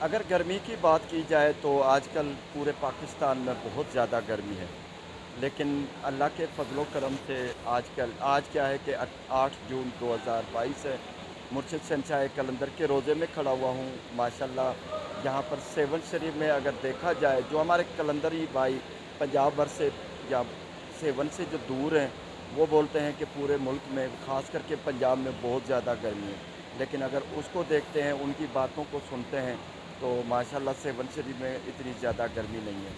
اگر گرمی کی بات کی جائے تو آج کل پورے پاکستان میں بہت زیادہ گرمی ہے، لیکن اللہ کے فضل و کرم سے آج کیا ہے کہ 8 جون 2022 ہے۔ مرشد شہنشاہ کلندر کے روزے میں کھڑا ہوا ہوں ماشاءاللہ۔ یہاں پر سیون شریف میں اگر دیکھا جائے، جو ہمارے کلندری بھائی پنجاب بھر سے یا سیون سے جو دور ہیں، وہ بولتے ہیں کہ پورے ملک میں خاص کر کے پنجاب میں بہت زیادہ گرمی ہے، لیکن اگر اس کو دیکھتے ہیں، ان کی باتوں کو سنتے ہیں تو ماشاءاللہ سیون شریف میں اتنی زیادہ گرمی نہیں ہے۔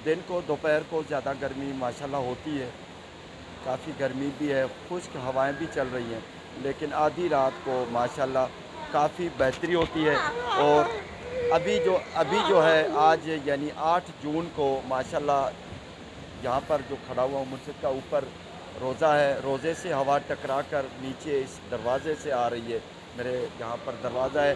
دن کو دوپہر کو زیادہ گرمی ماشاءاللہ ہوتی ہے، کافی گرمی بھی ہے، خشک ہوائیں بھی چل رہی ہیں، لیکن آدھی رات کو ماشاءاللہ کافی بہتری ہوتی ہے۔ اور ابھی جو ہے آج یعنی 8 جون کو ماشاءاللہ یہاں پر جو کھڑا ہوا ہوں مسجد کا اوپر روزہ ہے، روزے سے ہوا ٹکرا کر نیچے اس دروازے سے آ رہی ہے۔ میرے یہاں پر دروازہ ہے،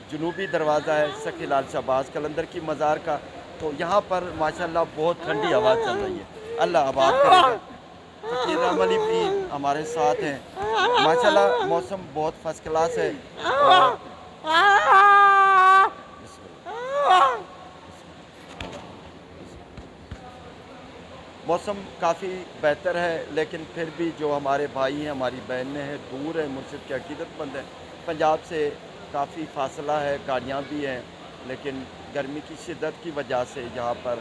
جنوبی دروازہ ہے سخی لال شہباز قلندر کی مزار کا، تو یہاں پر ماشاءاللہ بہت ٹھنڈی ہوا چل رہی ہے۔ اللہ آباد کرے گا۔ فقیر رحم علی پیر ہمارے ساتھ ہیں۔ ماشاءاللہ موسم بہت فرسٹ کلاس ہے، اور بسم اللہ، موسم کافی بہتر ہے، لیکن پھر بھی جو ہمارے بھائی ہیں، ہماری بہنیں ہیں، دور ہیں، مرشد کے عقیدت مند ہیں، پنجاب سے کافی فاصلہ ہے، گاڑیاں بھی ہیں، لیکن گرمی کی شدت کی وجہ سے یہاں پر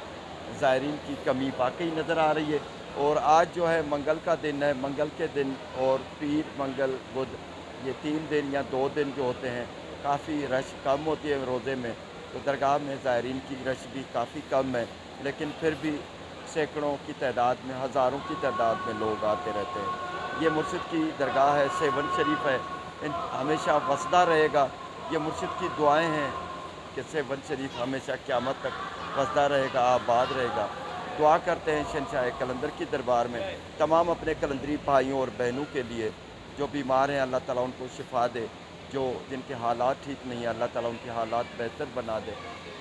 زائرین کی کمی واقعی نظر آ رہی ہے۔ اور آج جو ہے منگل کا دن ہے، منگل کے دن اور پیر منگل بدھ، یہ 3 دن یا 2 دن جو ہوتے ہیں کافی رش کم ہوتی ہے روزے میں، تو درگاہ میں زائرین کی رش بھی کافی کم ہے، لیکن پھر بھی سینکڑوں کی تعداد میں، ہزاروں کی تعداد میں لوگ آتے رہتے ہیں۔ یہ مرشد کی درگاہ ہے، سیون شریف ہے، ہمیشہ وسدہ رہے گا۔ یہ مرشد کی دعائیں ہیں کہ سیون شریف ہمیشہ قیامت تک وسدہ رہے گا، آباد رہے گا۔ دعا کرتے ہیں شہنشاہ کلندر کی دربار میں تمام اپنے کلندری بھائیوں اور بہنوں کے لیے جو بیمار ہیں، اللہ تعالیٰ ان کو شفا دے، جن کے حالات ٹھیک نہیں ہیں اللہ تعالیٰ ان کے حالات بہتر بنا دے،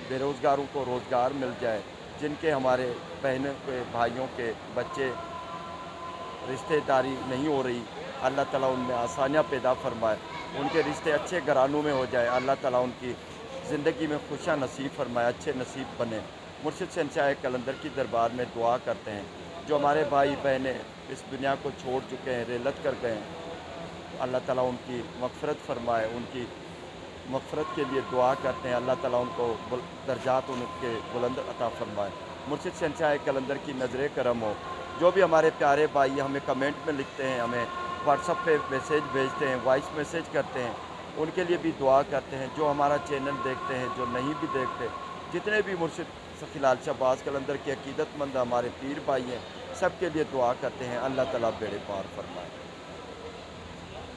بے روزگاروں کو روزگار مل جائے، جن کے ہمارے بہنوں کے بھائیوں کے بچے رشتہ داری نہیں ہو رہی، اللہ تعالیٰ ان میں آسانیاں پیدا فرمائے، ان کے رشتے اچھے گھرانوں میں ہو جائے، اللہ تعالیٰ ان کی زندگی میں خوشیاں نصیب فرمائے، اچھے نصیب بنے۔ مرشد شہنشاہ کلندر کی دربار میں دعا کرتے ہیں جو ہمارے بھائی بہنیں اس دنیا کو چھوڑ چکے ہیں، رحلت کر گئے ہیں، اللہ تعالیٰ ان کی مغفرت فرمائے، ان کی مغفرت کے لیے دعا کرتے ہیں، اللہ تعالیٰ ان کو درجات ان کے بلند عطا فرمائے۔ مرشد شہنشاہ کلندر کی نظر کرم ہو۔ جو بھی ہمارے پیارے بھائی ہمیں کمنٹ میں لکھتے ہیں، ہمیں واٹس اپ پہ میسیج بھیجتے ہیں، وائس میسیج کرتے ہیں، ان کے لیے بھی دعا کرتے ہیں۔ جو ہمارا چینل دیکھتے ہیں، جو نہیں بھی دیکھتے، جتنے بھی مرشد سخی لال شہباز قلندر کے عقیدت مند ہمارے پیر بھائی ہیں، سب کے لیے دعا کرتے ہیں، اللہ تعالیٰ بیڑے پار فرمائے۔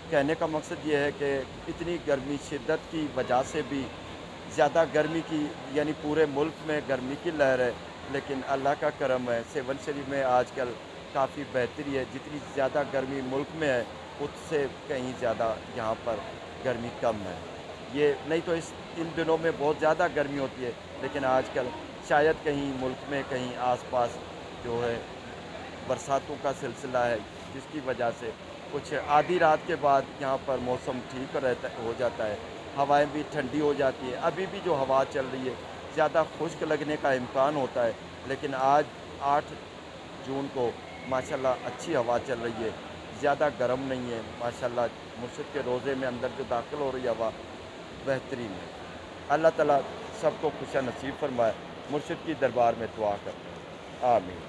کہنے کا مقصد یہ ہے کہ اتنی گرمی شدت کی وجہ سے بھی زیادہ گرمی کی یعنی پورے ملک میں گرمی کی لہر ہے، لیکن اللہ کا کرم ہے، سیون شریف میں آج کل کافی بہتری ہے۔ جتنی زیادہ گرمی ملک میں ہے، اس سے کہیں زیادہ یہاں پر گرمی کم ہے۔ یہ نہیں تو ان دنوں میں بہت زیادہ گرمی ہوتی ہے، لیکن آج کل شاید کہیں ملک میں کہیں آس پاس جو ہے برساتوں کا سلسلہ ہے، جس کی وجہ سے کچھ آدھی رات کے بعد یہاں پر موسم ٹھیک ہو جاتا ہے، ہوائیں بھی ٹھنڈی ہو جاتی ہیں۔ ابھی بھی جو ہوا چل رہی ہے زیادہ خشک لگنے کا امکان ہوتا ہے، لیکن آج 8 جون کو ماشاءاللہ اچھی ہوا چل رہی ہے، زیادہ گرم نہیں ہے ماشاءاللہ۔ مرشد کے روزے میں اندر جو داخل ہو رہی ہوا بہترین ہے۔ اللہ تعالیٰ سب کو خوشیاں نصیب فرمائے۔ مرشد کی دربار میں دعا کرتے ہیں، آمین۔